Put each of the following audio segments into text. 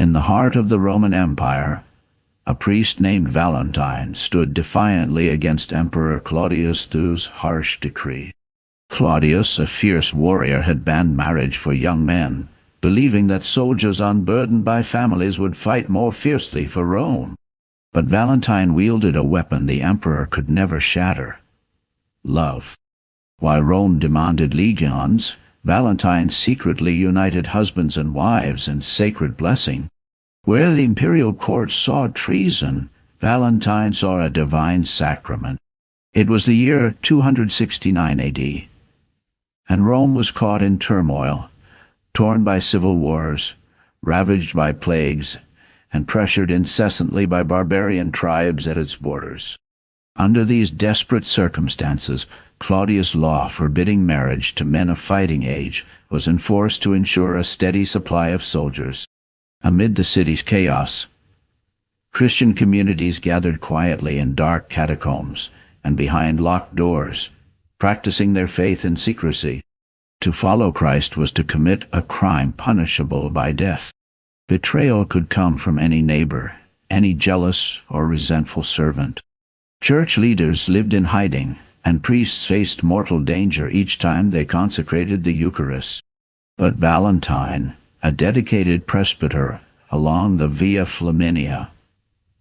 In the heart of the Roman Empire, a priest named Valentine stood defiantly against Emperor Claudius II's harsh decree. Claudius, a fierce warrior, had banned marriage for young men, believing that soldiers unburdened by families would fight more fiercely for Rome. But Valentine wielded a weapon the emperor could never shatter: love. While Rome demanded legions, Valentine secretly united husbands and wives in sacred blessing. Where the imperial court saw treason, Valentine saw a divine sacrament. It was the year 269 AD, and Rome was caught in turmoil, torn by civil wars, ravaged by plagues, and pressured incessantly by barbarian tribes at its borders. Under these desperate circumstances, Claudius' law forbidding marriage to men of fighting age was enforced to ensure a steady supply of soldiers. Amid the city's chaos, Christian communities gathered quietly in dark catacombs and behind locked doors, practicing their faith in secrecy. To follow Christ was to commit a crime punishable by death. Betrayal could come from any neighbor, any jealous or resentful servant. Church leaders lived in hiding, and priests faced mortal danger each time they consecrated the Eucharist. But Valentine, a dedicated presbyter along the Via Flaminia,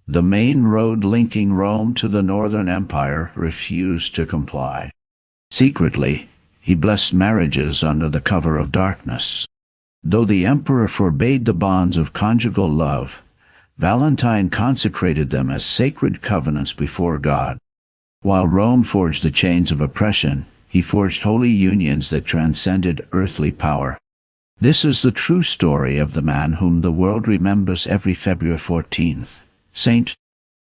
the main road linking Rome to the northern empire, refused to comply. Secretly, he blessed marriages under the cover of darkness. Though the emperor forbade the bonds of conjugal love, Valentine consecrated them as sacred covenants before God. While Rome forged the chains of oppression, he forged holy unions that transcended earthly power. This is the true story of the man whom the world remembers every February 14th, Saint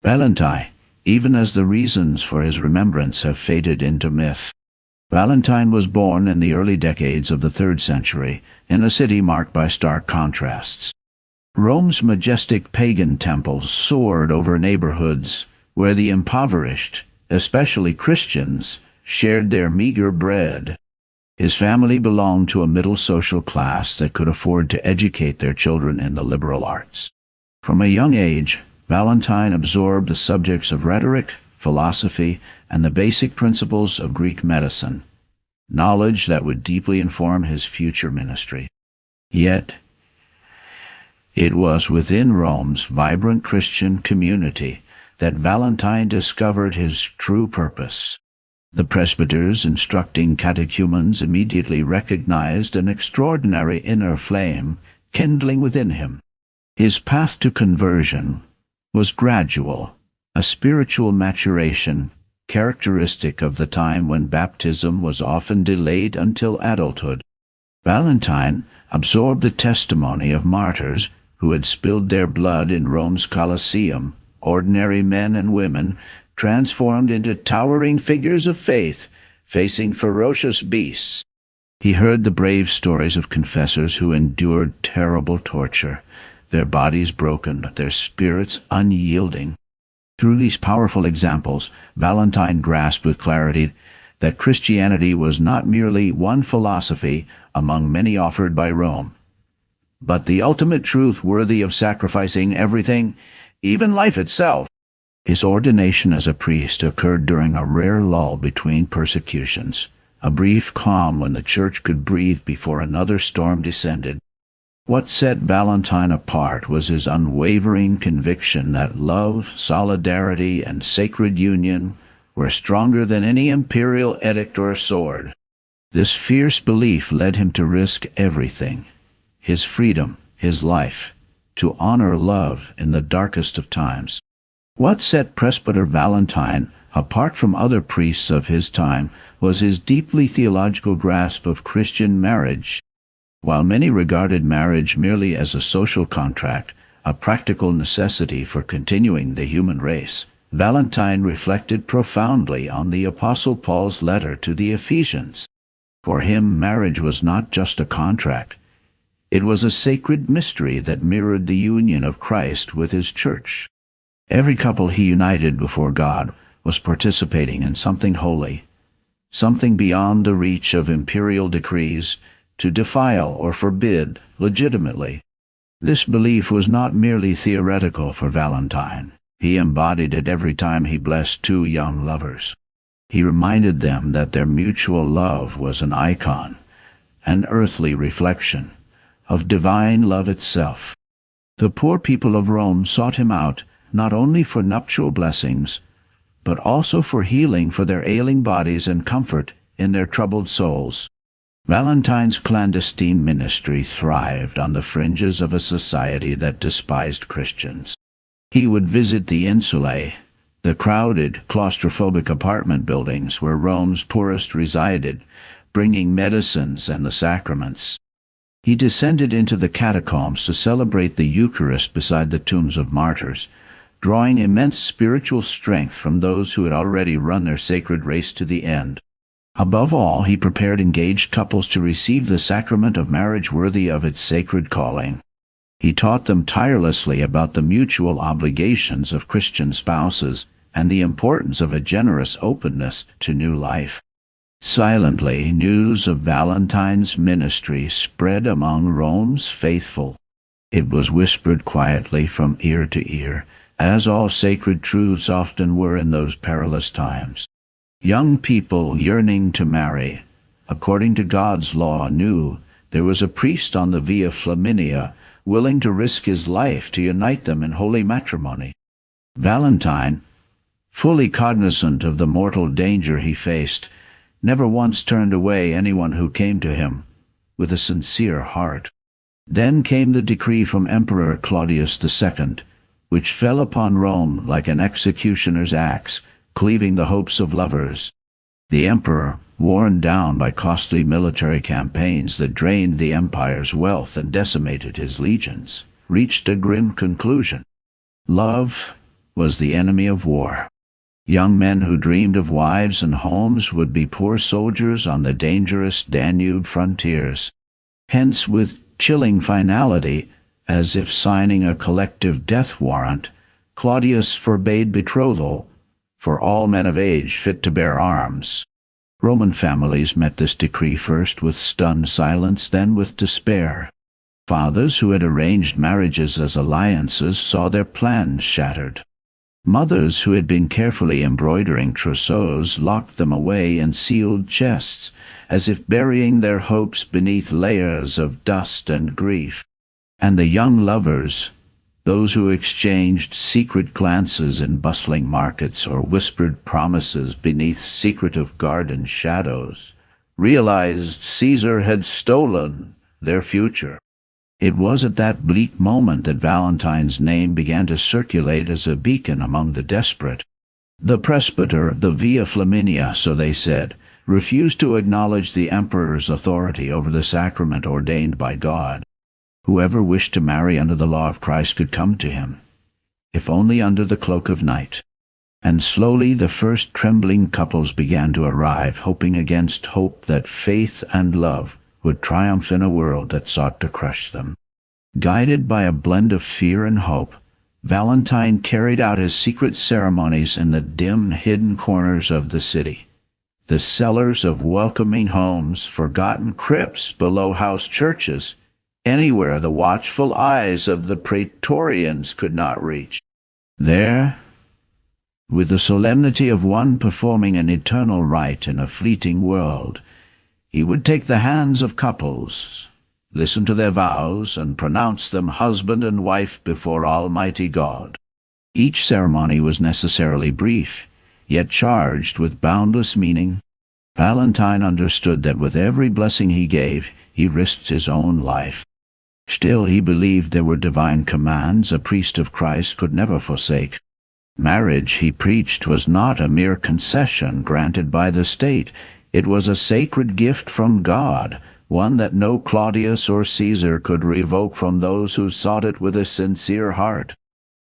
Valentine, even as the reasons for his remembrance have faded into myth. Valentine was born in the early decades of the 3rd century, in a city marked by stark contrasts. Rome's majestic pagan temples soared over neighborhoods where the impoverished, especially Christians, shared their meager bread. His family belonged to a middle social class that could afford to educate their children in the liberal arts. From a young age, Valentine absorbed the subjects of rhetoric, philosophy, and the basic principles of Greek medicine, knowledge that would deeply inform his future ministry. Yet, it was within Rome's vibrant Christian community that Valentine discovered his true purpose. The presbyters instructing catechumens immediately recognized an extraordinary inner flame kindling within him. His path to conversion was gradual, a spiritual maturation characteristic of the time when baptism was often delayed until adulthood. Valentine absorbed the testimony of martyrs who had spilled their blood in Rome's Colosseum, ordinary men and women transformed into towering figures of faith, facing ferocious beasts. He heard the brave stories of confessors who endured terrible torture, their bodies broken, but their spirits unyielding. Through these powerful examples, Valentine grasped with clarity that Christianity was not merely one philosophy among many offered by Rome, but the ultimate truth worthy of sacrificing everything, even life itself. His ordination as a priest occurred during a rare lull between persecutions, a brief calm when the church could breathe before another storm descended. What set Valentine apart was his unwavering conviction that love, solidarity, and sacred union were stronger than any imperial edict or sword. This fierce belief led him to risk everything, his freedom, his life, to honor love in the darkest of times. What set Presbyter Valentine apart from other priests of his time was his deeply theological grasp of Christian marriage. While many regarded marriage merely as a social contract, a practical necessity for continuing the human race, Valentine reflected profoundly on the Apostle Paul's letter to the Ephesians. For him, marriage was not just a contract. It was a sacred mystery that mirrored the union of Christ with his church. Every couple he united before God was participating in something holy, something beyond the reach of imperial decrees to defile or forbid legitimately. This belief was not merely theoretical for Valentine. He embodied it every time he blessed two young lovers. He reminded them that their mutual love was an icon, an earthly reflection of divine love itself. The poor people of Rome sought him out not only for nuptial blessings, but also for healing for their ailing bodies and comfort in their troubled souls. Valentine's clandestine ministry thrived on the fringes of a society that despised Christians. He would visit the insulae, the crowded, claustrophobic apartment buildings where Rome's poorest resided, bringing medicines and the sacraments. He descended into the catacombs to celebrate the Eucharist beside the tombs of martyrs, drawing immense spiritual strength from those who had already run their sacred race to the end. Above all, he prepared engaged couples to receive the sacrament of marriage worthy of its sacred calling. He taught them tirelessly about the mutual obligations of Christian spouses and the importance of a generous openness to new life. Silently, news of Valentine's ministry spread among Rome's faithful. It was whispered quietly from ear to ear, as all sacred truths often were in those perilous times. Young people yearning to marry, according to God's law, knew there was a priest on the Via Flaminia willing to risk his life to unite them in holy matrimony. Valentine, fully cognizant of the mortal danger he faced, never once turned away anyone who came to him with a sincere heart. Then came the decree from Emperor Claudius II, which fell upon Rome like an executioner's axe, cleaving the hopes of lovers. The emperor, worn down by costly military campaigns that drained the empire's wealth and decimated his legions, reached a grim conclusion. Love was the enemy of war. Young men who dreamed of wives and homes would be poor soldiers on the dangerous Danube frontiers. Hence, with chilling finality, as if signing a collective death warrant, Claudius forbade betrothal for all men of age fit to bear arms. Roman families met this decree first with stunned silence, then with despair. Fathers who had arranged marriages as alliances saw their plans shattered. Mothers who had been carefully embroidering trousseaux locked them away in sealed chests, as if burying their hopes beneath layers of dust and grief. And the young lovers, those who exchanged secret glances in bustling markets or whispered promises beneath secretive garden shadows, realized Caesar had stolen their future. It was at that bleak moment that Valentine's name began to circulate as a beacon among the desperate. The presbyter of the Via Flaminia, so they said, refused to acknowledge the emperor's authority over the sacrament ordained by God. Whoever wished to marry under the law of Christ could come to him, if only under the cloak of night. And slowly the first trembling couples began to arrive, hoping against hope that faith and love would triumph in a world that sought to crush them. Guided by a blend of fear and hope, Valentine carried out his secret ceremonies in the dim, hidden corners of the city, the cellars of welcoming homes, forgotten crypts below house churches, anywhere the watchful eyes of the praetorians could not reach. There, with the solemnity of one performing an eternal rite in a fleeting world, he would take the hands of couples, listen to their vows, and pronounce them husband and wife before Almighty God. Each ceremony was necessarily brief, yet charged with boundless meaning. Valentine understood that with every blessing he gave, he risked his own life. Still, he believed there were divine commands a priest of Christ could never forsake. Marriage, he preached, was not a mere concession granted by the state. It was a sacred gift from God, one that no Claudius or Caesar could revoke from those who sought it with a sincere heart.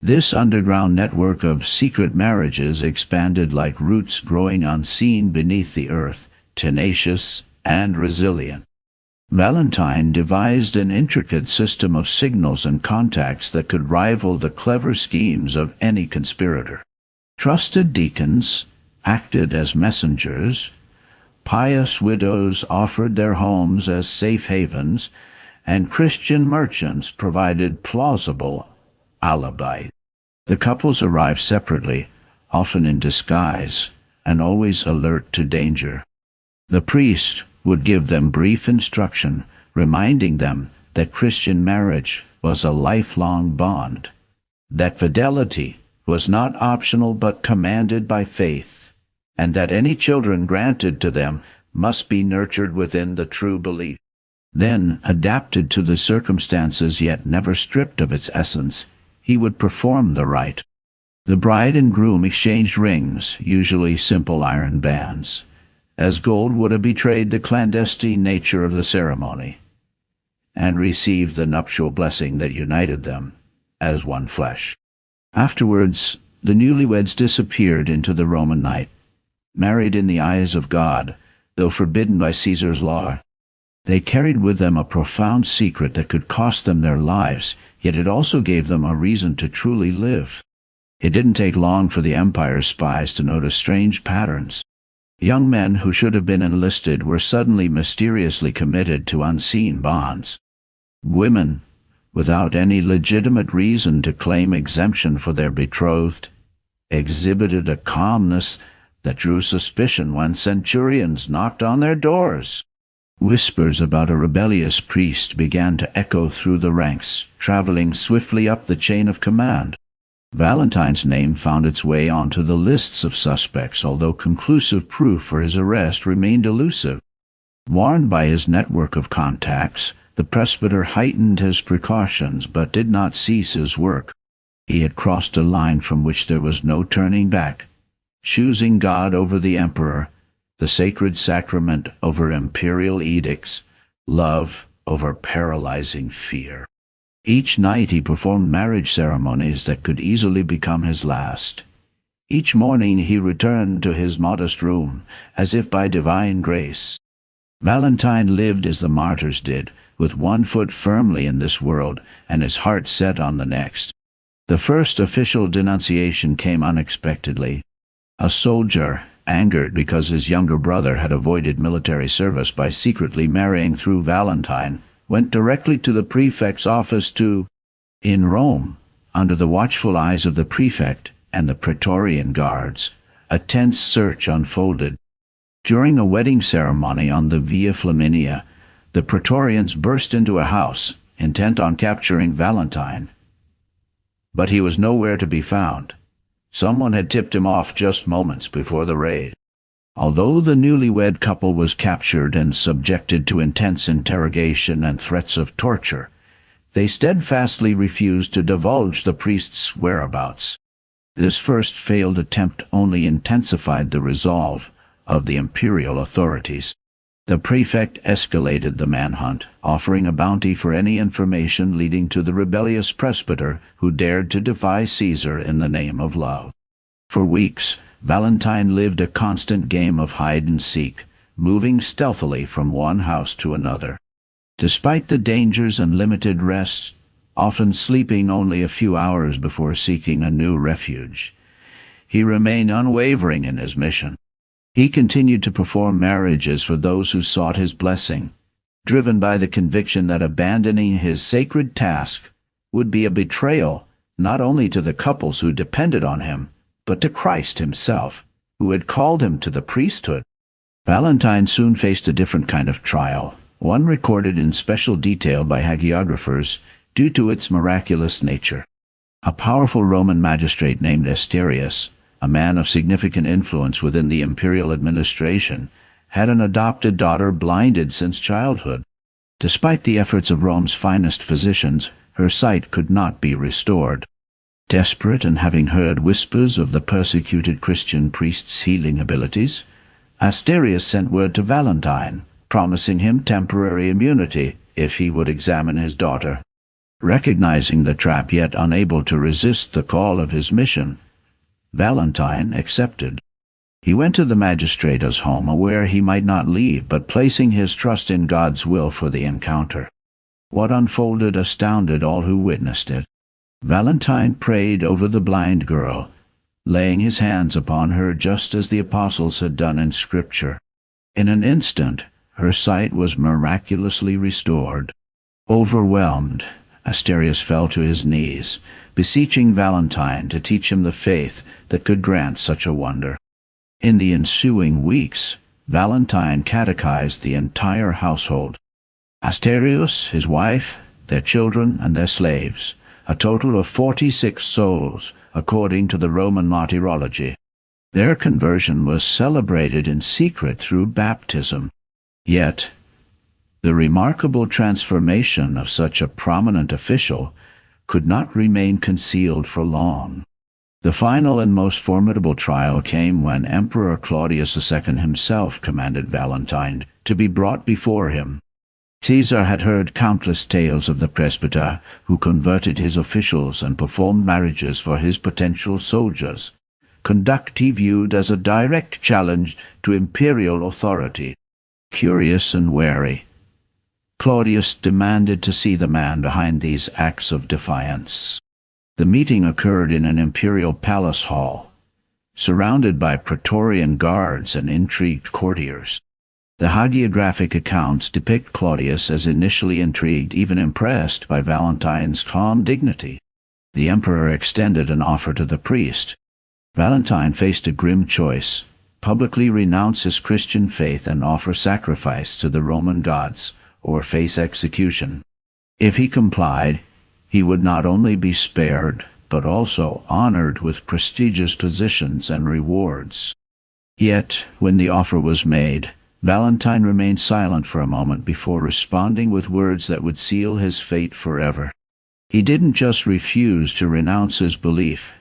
This underground network of secret marriages expanded like roots growing unseen beneath the earth, tenacious and resilient. Valentine devised an intricate system of signals and contacts that could rival the clever schemes of any conspirator. Trusted deacons acted as messengers, pious widows offered their homes as safe havens, and Christian merchants provided plausible alibis. The couples arrived separately, often in disguise, and always alert to danger. The priest would give them brief instruction, reminding them that Christian marriage was a lifelong bond, that fidelity was not optional but commanded by faith, and that any children granted to them must be nurtured within the true belief. Then, adapted to the circumstances yet never stripped of its essence, he would perform the rite. The bride and groom exchanged rings, usually simple iron bands, as gold would have betrayed the clandestine nature of the ceremony, and received the nuptial blessing that united them as one flesh. Afterwards, the newlyweds disappeared into the Roman night, married in the eyes of God, though forbidden by Caesar's law. They carried with them a profound secret that could cost them their lives, yet it also gave them a reason to truly live. It didn't take long for the empire's spies to notice strange patterns. Young men who should have been enlisted were suddenly mysteriously committed to unseen bonds. Women, without any legitimate reason to claim exemption for their betrothed, exhibited a calmness that drew suspicion when centurions knocked on their doors. Whispers about a rebellious priest began to echo through the ranks, traveling swiftly up the chain of command. Valentine's name found its way onto the lists of suspects, although conclusive proof for his arrest remained elusive. Warned by his network of contacts, the presbyter heightened his precautions but did not cease his work. He had crossed a line from which there was no turning back, choosing God over the emperor, the sacred sacrament over imperial edicts, love over paralyzing fear. Each night he performed marriage ceremonies that could easily become his last. Each morning he returned to his modest room, as if by divine grace. Valentine lived as the martyrs did, with one foot firmly in this world and his heart set on the next. The first official denunciation came unexpectedly. A soldier, angered because his younger brother had avoided military service by secretly marrying through Valentine, went directly to the prefect's office in Rome, under the watchful eyes of the prefect and the Praetorian guards. A tense search unfolded. During a wedding ceremony on the Via Flaminia, the Praetorians burst into a house, intent on capturing Valentine. But he was nowhere to be found. Someone had tipped him off just moments before the raid. Although the newlywed couple was captured and subjected to intense interrogation and threats of torture, they steadfastly refused to divulge the priest's whereabouts. This first failed attempt only intensified the resolve of the imperial authorities. The prefect escalated the manhunt, offering a bounty for any information leading to the rebellious presbyter who dared to defy Caesar in the name of love. For weeks, Valentine lived a constant game of hide-and-seek, moving stealthily from one house to another. Despite the dangers and limited rest, often sleeping only a few hours before seeking a new refuge, he remained unwavering in his mission. He continued to perform marriages for those who sought his blessing, driven by the conviction that abandoning his sacred task would be a betrayal not only to the couples who depended on him, but to Christ himself, who had called him to the priesthood. Valentine soon faced a different kind of trial, one recorded in special detail by hagiographers due to its miraculous nature. A powerful Roman magistrate named Asterius, a man of significant influence within the imperial administration, had an adopted daughter blinded since childhood. Despite the efforts of Rome's finest physicians, her sight could not be restored. Desperate and having heard whispers of the persecuted Christian priest's healing abilities, Asterius sent word to Valentine, promising him temporary immunity if he would examine his daughter. Recognizing the trap yet unable to resist the call of his mission, Valentine accepted. He went to the magistrate's home, aware he might not leave, but placing his trust in God's will for the encounter. What unfolded astounded all who witnessed it. Valentine prayed over the blind girl, laying his hands upon her just as the apostles had done in Scripture. In an instant, her sight was miraculously restored. Overwhelmed, Asterius fell to his knees, beseeching Valentine to teach him the faith that could grant such a wonder. In the ensuing weeks, Valentine catechized the entire household. Asterius, his wife, their children, and their slaves, a total of 46 souls, according to the Roman martyrology. Their conversion was celebrated in secret through baptism. Yet, the remarkable transformation of such a prominent official could not remain concealed for long. The final and most formidable trial came when Emperor Claudius II himself commanded Valentine to be brought before him. Caesar had heard countless tales of the presbyter who converted his officials and performed marriages for his potential soldiers, conduct he viewed as a direct challenge to imperial authority. Curious and wary, Claudius demanded to see the man behind these acts of defiance. The meeting occurred in an imperial palace hall, surrounded by praetorian guards and intrigued courtiers. The hagiographic accounts depict Claudius as initially intrigued, even impressed by Valentine's calm dignity. The emperor extended an offer to the priest. Valentine faced a grim choice: publicly renounce his Christian faith and offer sacrifice to the Roman gods, or face execution. If he complied, he would not only be spared, but also honored with prestigious positions and rewards. Yet, when the offer was made, Valentine remained silent for a moment before responding with words that would seal his fate forever. He didn't just refuse to renounce his belief.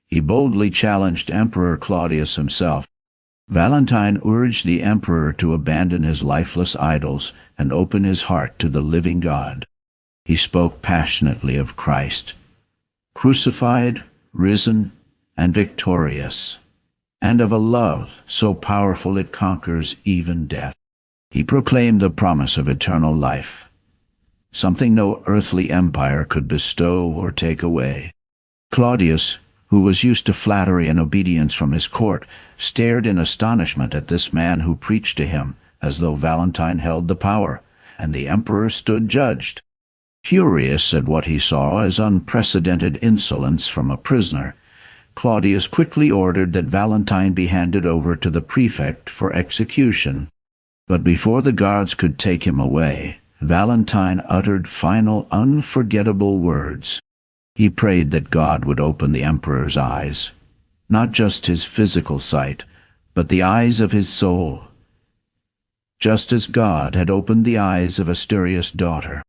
He boldly challenged Emperor Claudius himself. Valentine urged the emperor to abandon his lifeless idols and open his heart to the living God. He spoke passionately of Christ, crucified, risen, and victorious, and of a love so powerful it conquers even death. He proclaimed the promise of eternal life, something no earthly empire could bestow or take away. Claudius, who was used to flattery and obedience from his court, stared in astonishment at this man who preached to him as though Valentine held the power, and the emperor stood judged. Furious at what he saw as unprecedented insolence from a prisoner, Claudius quickly ordered that Valentine be handed over to the prefect for execution. But before the guards could take him away, Valentine uttered final, unforgettable words. He prayed that God would open the emperor's eyes, not just his physical sight, but the eyes of his soul, just as God had opened the eyes of Asterius' daughter.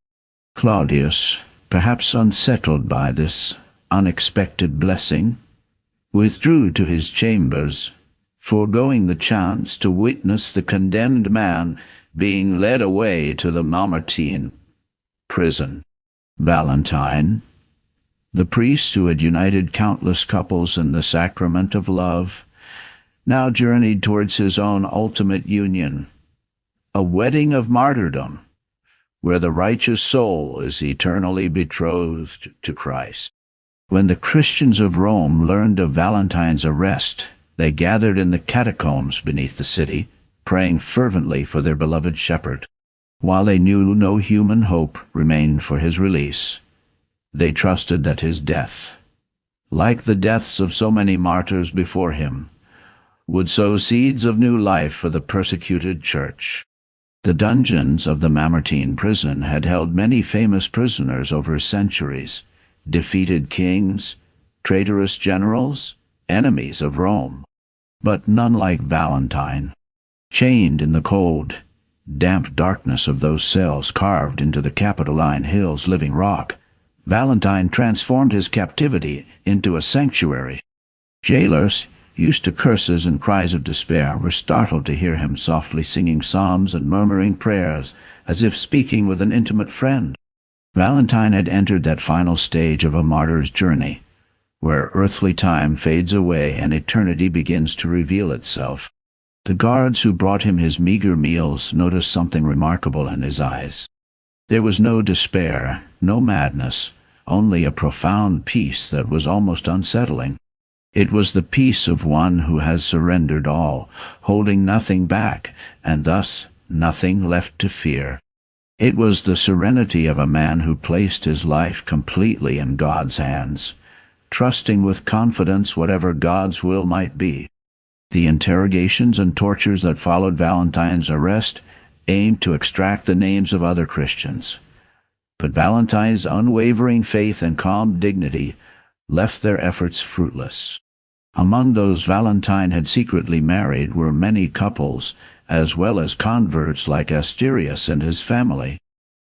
Claudius, perhaps unsettled by this unexpected blessing, withdrew to his chambers, foregoing the chance to witness the condemned man being led away to the Mamertine prison. Valentine, the priest who had united countless couples in the sacrament of love, now journeyed towards his own ultimate union, a wedding of martyrdom, where the righteous soul is eternally betrothed to Christ. When the Christians of Rome learned of Valentine's arrest, they gathered in the catacombs beneath the city, praying fervently for their beloved shepherd. While they knew no human hope remained for his release, they trusted that his death, like the deaths of so many martyrs before him, would sow seeds of new life for the persecuted church. The dungeons of the Mamertine prison had held many famous prisoners over centuries, defeated kings, traitorous generals, enemies of Rome, but none like Valentine. Chained in the cold, damp darkness of those cells carved into the Capitoline Hill's living rock, Valentine transformed his captivity into a sanctuary. Jailers, used to curses and cries of despair, were startled to hear him softly singing psalms and murmuring prayers, as if speaking with an intimate friend. Valentine had entered that final stage of a martyr's journey, where earthly time fades away and eternity begins to reveal itself. The guards who brought him his meager meals noticed something remarkable in his eyes. There was no despair, no madness, only a profound peace that was almost unsettling. It was the peace of one who has surrendered all, holding nothing back, and thus nothing left to fear. It was the serenity of a man who placed his life completely in God's hands, trusting with confidence whatever God's will might be. The interrogations and tortures that followed Valentine's arrest aimed to extract the names of other Christians. But Valentine's unwavering faith and calm dignity left their efforts fruitless. Among those Valentine had secretly married were many couples, as well as converts like Asterius and his family.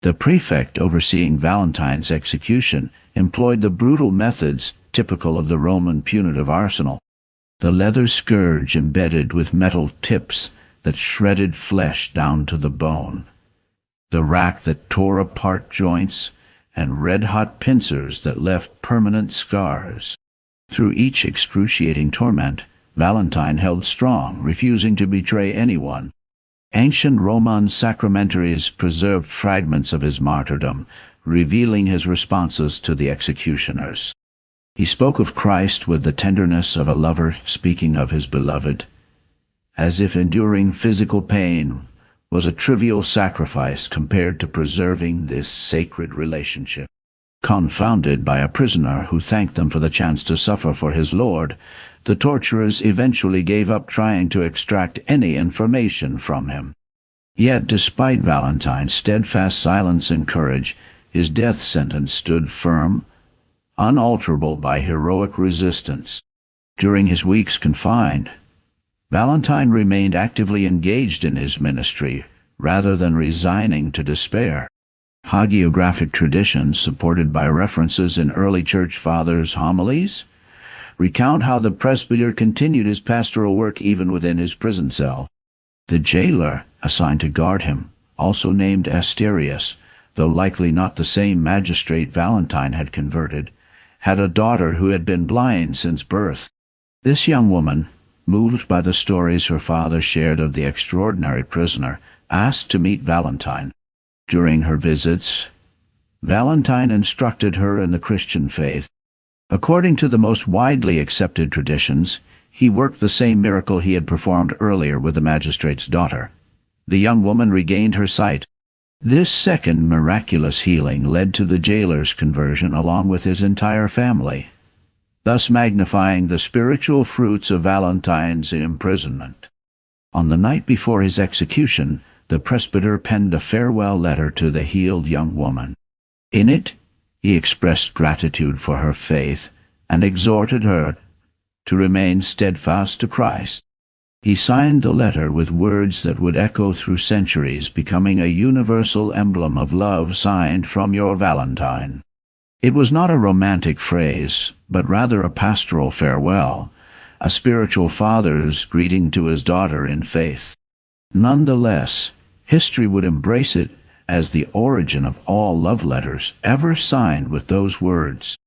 The prefect overseeing Valentine's execution employed the brutal methods typical of the Roman punitive arsenal. The leather scourge embedded with metal tips that shredded flesh down to the bone, the rack that tore apart joints, and red-hot pincers that left permanent scars. Through each excruciating torment, Valentine held strong, refusing to betray anyone. Ancient Roman sacramentaries preserved fragments of his martyrdom, revealing his responses to the executioners. He spoke of Christ with the tenderness of a lover speaking of his beloved, as if enduring physical pain was a trivial sacrifice compared to preserving this sacred relationship. Confounded by a prisoner who thanked them for the chance to suffer for his Lord, the torturers eventually gave up trying to extract any information from him. Yet, despite Valentine's steadfast silence and courage, his death sentence stood firm, unalterable by heroic resistance. During his weeks confined, Valentine remained actively engaged in his ministry rather than resigning to despair. Hagiographic traditions, supported by references in early church fathers' homilies, recount how the presbyter continued his pastoral work even within his prison cell. The jailer assigned to guard him, also named Asterius, though likely not the same magistrate Valentine had converted, had a daughter who had been blind since birth. This young woman, moved by the stories her father shared of the extraordinary prisoner, asked to meet Valentine. During her visits, Valentine instructed her in the Christian faith. According to the most widely accepted traditions, he worked the same miracle he had performed earlier with the magistrate's daughter. The young woman regained her sight. This second miraculous healing led to the jailer's conversion along with his entire family, thus magnifying the spiritual fruits of Valentine's imprisonment. On the night before his execution, the presbyter penned a farewell letter to the healed young woman. In it, he expressed gratitude for her faith and exhorted her to remain steadfast to Christ. He signed the letter with words that would echo through centuries, becoming a universal emblem of love signed from your Valentine. It was not a romantic phrase, but rather a pastoral farewell, a spiritual father's greeting to his daughter in faith. Nonetheless, history would embrace it as the origin of all love letters ever signed with those words.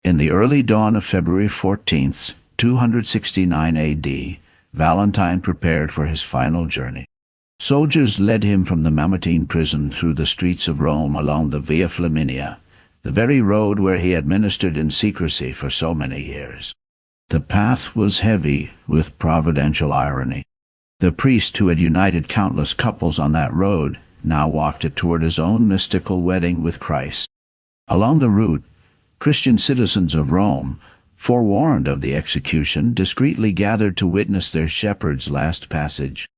In the early dawn of February 14th, 269 A.D., Valentine prepared for his final journey. Soldiers led him from the Mamertine prison through the streets of Rome along the Via Flaminia, the very road where he had ministered in secrecy for so many years. The path was heavy with providential irony. The priest who had united countless couples on that road now walked it toward his own mystical wedding with Christ. Along the route, Christian citizens of Rome, forewarned of the execution, discreetly gathered to witness their shepherd's last passage.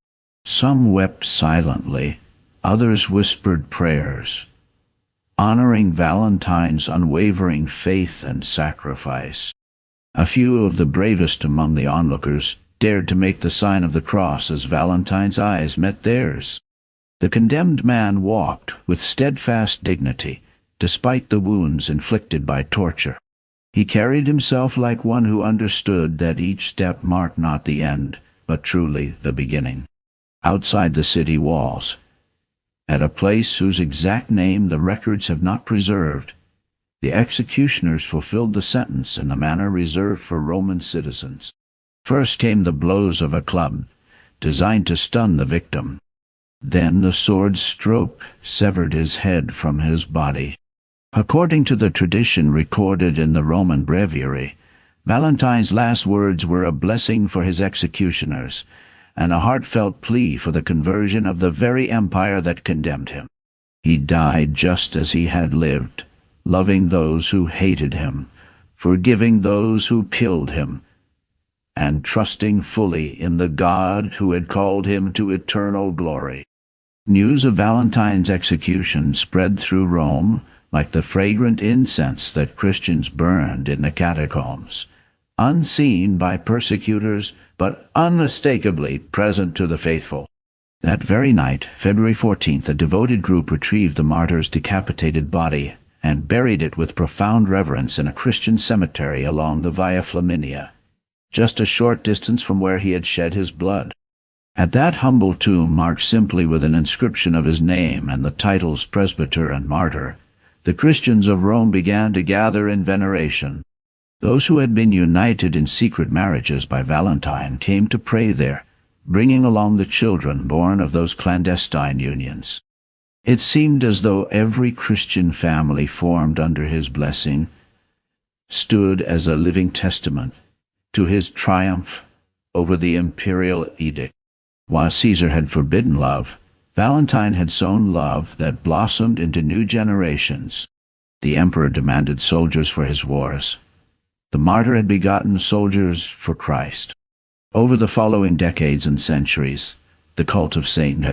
Some wept silently, others whispered prayers, honoring Valentine's unwavering faith and sacrifice. A few of the bravest among the onlookers dared to make the sign of the cross as Valentine's eyes met theirs. The condemned man walked with steadfast dignity, despite the wounds inflicted by torture. He carried himself like one who understood that each step marked not the end, but truly the beginning. Outside the city walls, at a place whose exact name the records have not preserved, the executioners fulfilled the sentence in a manner reserved for Roman citizens. First came the blows of a club, designed to stun the victim. Then the sword's stroke severed his head from his body. According to the tradition recorded in the Roman breviary, Valentine's last words were a blessing for his executioners, and a heartfelt plea for the conversion of the very empire that condemned him. He died just as he had lived, loving those who hated him, forgiving those who killed him, and trusting fully in the God who had called him to eternal glory. News of Valentine's execution spread through Rome like the fragrant incense that Christians burned in the catacombs, unseen by persecutors but unmistakably present to the faithful. That very night, February 14th, a devoted group retrieved the martyr's decapitated body and buried it with profound reverence in a Christian cemetery along the Via Flaminia, just a short distance from where he had shed his blood. At that humble tomb, marked simply with an inscription of his name and the titles presbyter and martyr, the Christians of Rome began to gather in veneration. Those who had been united in secret marriages by Valentine came to pray there, bringing along the children born of those clandestine unions. It seemed as though every Christian family formed under his blessing stood as a living testament to his triumph over the imperial edict. While Caesar had forbidden love, Valentine had sown love that blossomed into new generations. The emperor demanded soldiers for his wars. The martyr had begotten soldiers for Christ. Over the following decades and centuries, the cult of Saint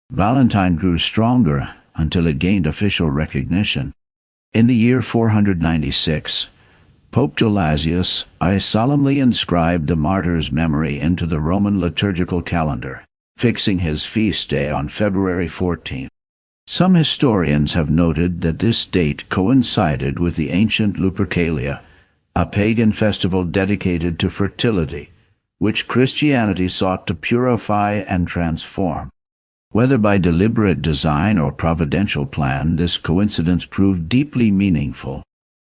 Valentine grew stronger until it gained official recognition. In the year 496, Pope Gelasius I solemnly inscribed the martyr's memory into the Roman liturgical calendar, fixing his feast day on February 14th. Some historians have noted that this date coincided with the ancient Lupercalia, a pagan festival dedicated to fertility, which Christianity sought to purify and transform. Whether by deliberate design or providential plan, this coincidence proved deeply meaningful.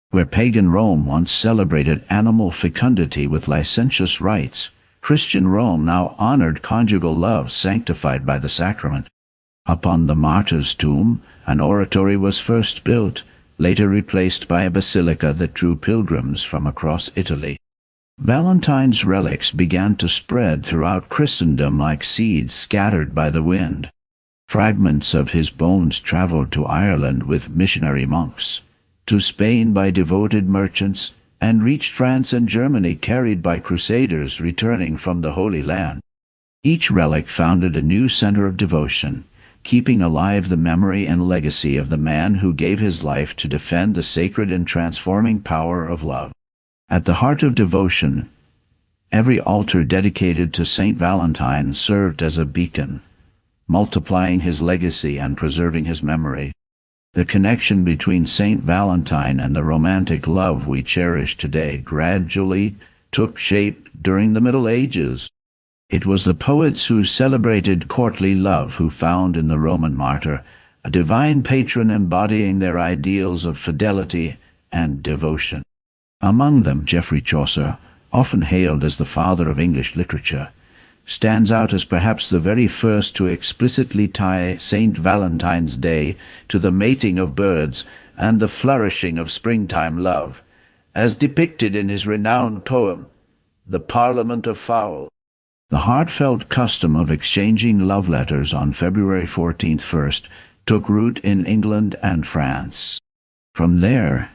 Where pagan Rome once celebrated animal fecundity with licentious rites, Christian Rome now honored conjugal love sanctified by the sacrament. Upon the martyr's tomb, an oratory was first built, later replaced by a basilica that drew pilgrims from across Italy. Valentine's relics began to spread throughout Christendom like seeds scattered by the wind. Fragments of his bones traveled to Ireland with missionary monks, to Spain by devoted merchants, and reached France and Germany carried by crusaders returning from the Holy Land. Each relic founded a new center of devotion, keeping alive the memory and legacy of the man who gave his life to defend the sacred and transforming power of love. At the heart of devotion, every altar dedicated to Saint Valentine served as a beacon, multiplying his legacy and preserving his memory. The connection between Saint Valentine and the romantic love we cherish today gradually took shape during the Middle Ages. It was the poets who celebrated courtly love who found in the Roman martyr a divine patron embodying their ideals of fidelity and devotion. Among them, Geoffrey Chaucer, often hailed as the father of English literature, stands out as perhaps the very first to explicitly tie Saint Valentine's Day to the mating of birds and the flourishing of springtime love, as depicted in his renowned poem, The Parliament of Fowl. The heartfelt custom of exchanging love letters on February 14th first took root in England and France. From there,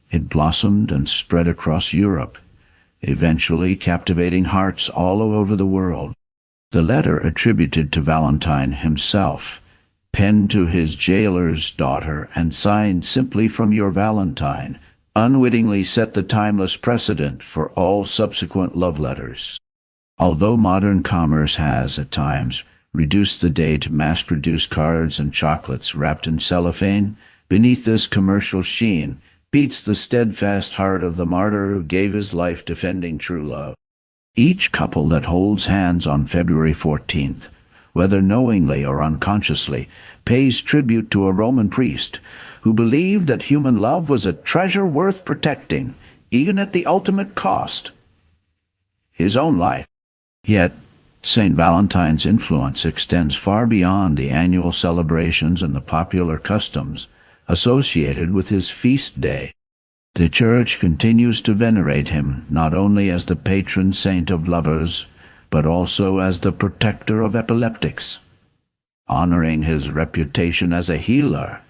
it blossomed and spread across Europe, eventually captivating hearts all over the world. The letter attributed to Valentine himself, penned to his jailer's daughter and signed simply from your Valentine, unwittingly set the timeless precedent for all subsequent love letters. Although modern commerce has, at times, reduced the day to mass-produced cards and chocolates wrapped in cellophane, beneath this commercial sheen beats the steadfast heart of the martyr who gave his life defending true love. Each couple that holds hands on February 14th, whether knowingly or unconsciously, pays tribute to a Roman priest who believed that human love was a treasure worth protecting, even at the ultimate cost, his own life. Yet, St. Valentine's influence extends far beyond the annual celebrations and the popular customs associated with his feast day. The Church continues to venerate him not only as the patron saint of lovers, but also as the protector of epileptics. honoring his reputation as a healer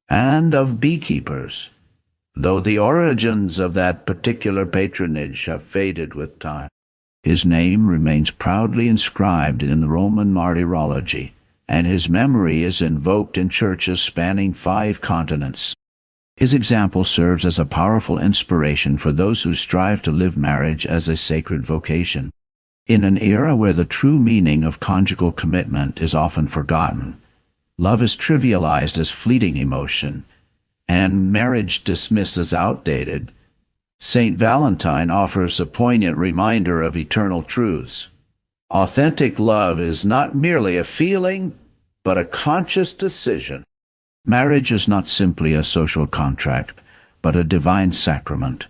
and of beekeepers, though the origins of that particular patronage have faded with time. His name remains proudly inscribed in the Roman martyrology, and his memory is invoked in churches spanning 5 continents. His example serves as a powerful inspiration for those who strive to live marriage as a sacred vocation. In an era where the true meaning of conjugal commitment is often forgotten, love is trivialized as fleeting emotion, and marriage dismissed as outdated, Saint Valentine offers a poignant reminder of eternal truths. Authentic love is not merely a feeling, but a conscious decision. Marriage is not simply a social contract, but a divine sacrament.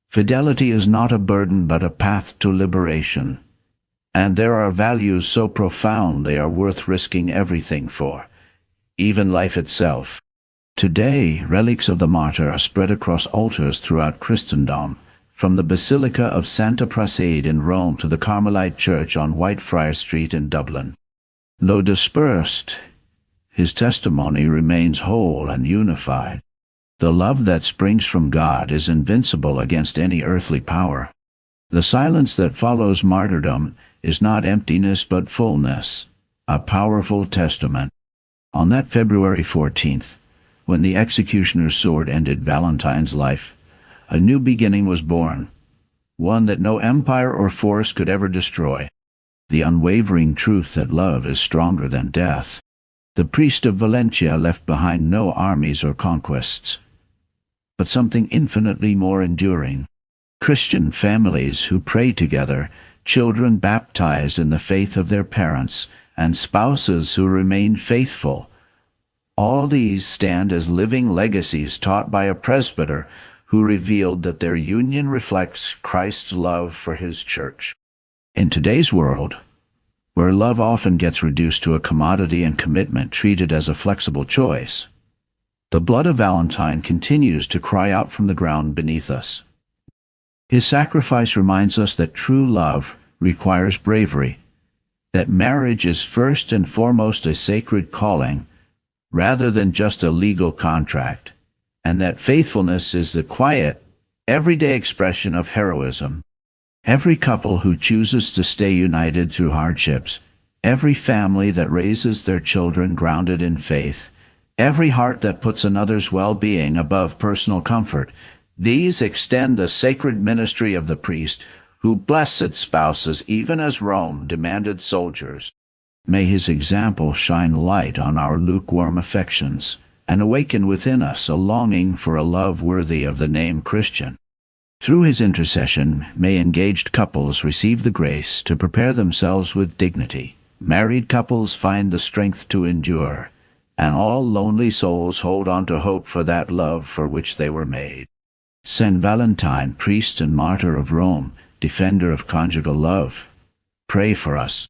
Fidelity is not a burden, but a path to liberation. And there are values so profound they are worth risking everything for, even life itself. Today, relics of the martyr are spread across altars throughout Christendom, from the Basilica of Santa Prassede in Rome to the Carmelite Church on Whitefriars Street in Dublin. Though dispersed, his testimony remains whole and unified. The love that springs from God is invincible against any earthly power. The silence that follows martyrdom is not emptiness but fullness, a powerful testament. On that February 14th, when the executioner's sword ended Valentine's life, a new beginning was born, one that no empire or force could ever destroy. The unwavering truth that love is stronger than death. The priest of Valencia left behind no armies or conquests, but something infinitely more enduring. Christian families who pray together, children baptized in the faith of their parents, and spouses who remain faithful. All these stand as living legacies taught by a presbyter who revealed that their union reflects Christ's love for his church. In today's world, where love often gets reduced to a commodity and commitment treated as a flexible choice, the blood of Valentine continues to cry out from the ground beneath us. His sacrifice reminds us that true love requires bravery, that marriage is first and foremost a sacred calling, rather than just a legal contract, and that faithfulness is the quiet, everyday expression of heroism. Every couple who chooses to stay united through hardships, every family that raises their children grounded in faith, every heart that puts another's well-being above personal comfort, these extend the sacred ministry of the priest who blessed spouses even as Rome demanded soldiers. May his example shine light on our lukewarm affections and awaken within us a longing for a love worthy of the name Christian. Through his intercession, may engaged couples receive the grace to prepare themselves with dignity. Married couples find the strength to endure, and all lonely souls hold on to hope for that love for which they were made. Saint Valentine, priest and martyr of Rome, defender of conjugal love, pray for us.